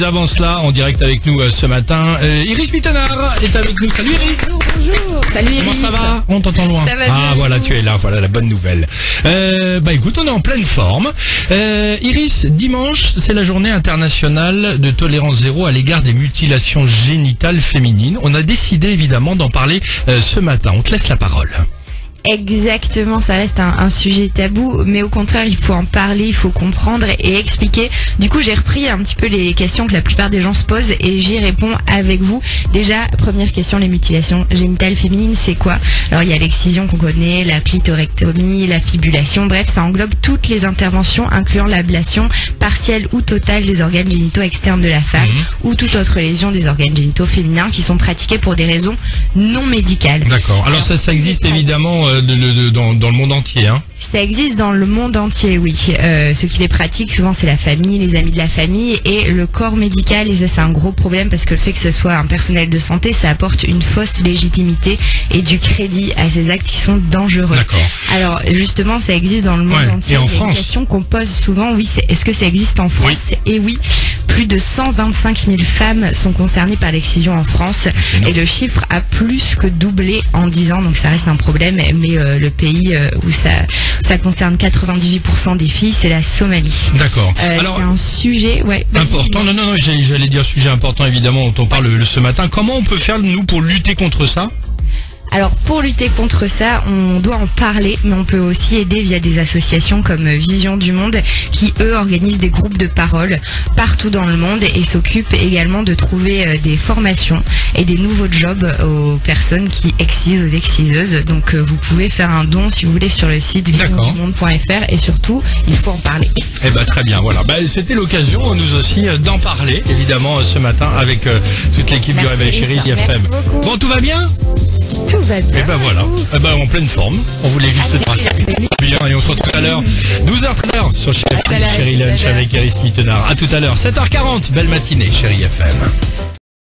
Mais avant cela, en direct avec nous ce matin, Iris Mittenard est avec nous. Salut Iris. Bonjour. Salut Iris. Comment ça va? On t'entend loin. Ça va bien. Ah voilà, tu es là, voilà la bonne nouvelle. Écoute, on est en pleine forme. Iris, dimanche, c'est la journée internationale de tolérance zéro à l'égard des mutilations génitales féminines. On a décidé évidemment d'en parler ce matin. On te laisse la parole. Exactement, ça reste un sujet tabou, mais au contraire, il faut en parler, il faut comprendre et expliquer. Du coup, j'ai repris un petit peu les questions que la plupart des gens se posent et j'y réponds avec vous. Déjà, première question, les mutilations génitales féminines, c'est quoi? Alors, il y a l'excision qu'on connaît, la clitorectomie, la fibulation, bref, ça englobe toutes les interventions incluant l'ablation partielle ou totale des organes génitaux externes de la femme ou toute autre lésion des organes génitaux féminins qui sont pratiquées pour des raisons non médicales. D'accord. Alors ça existe évidemment dans le monde entier, hein. Ça existe dans le monde entier, oui. Ceux qui les pratiquent, souvent, c'est la famille, les amis de la famille et le corps médical. Et ça, c'est un gros problème parce que le fait que ce soit un personnel de santé, ça apporte une fausse légitimité et du crédit à ces actes qui sont dangereux. D'accord. Alors, justement, ça existe dans le monde entier. Et en France, France, une question qu'on pose souvent, oui, c'est est-ce que ça existe en France? Oui. Et oui, plus de 125 000 femmes sont concernées par l'excision en France. Et le chiffre a plus que doublé en 10 ans. Donc, ça reste un problème. Mais le pays où ça concerne 98% des filles, c'est la Somalie. D'accord. Alors, c'est un sujet important. Non, j'allais dire sujet important évidemment dont on parle ce matin. Comment on peut faire nous pour lutter contre ça? Alors pour lutter contre ça, on doit en parler, mais on peut aussi aider via des associations comme Vision du Monde qui, eux, organisent des groupes de parole partout dans le monde et s'occupent également de trouver des formations et des nouveaux jobs aux personnes qui excisent, aux exciseuses. Donc vous pouvez faire un don si vous voulez sur le site visiondumonde.fr et surtout, il faut en parler. Eh ben très bien, voilà. C'était l'occasion nous aussi d'en parler évidemment ce matin avec toute l'équipe du Réveil Chéri FM. Bon, tout va bien? Tout va bien. Et ben voilà, en pleine forme. On voulait juste tracer. Bien, et on se retrouve tout à l'heure, 12h13 sur Chéri Lunch avec Iris Mittenard. À tout à l'heure, 7h40. Belle matinée, Chéri FM.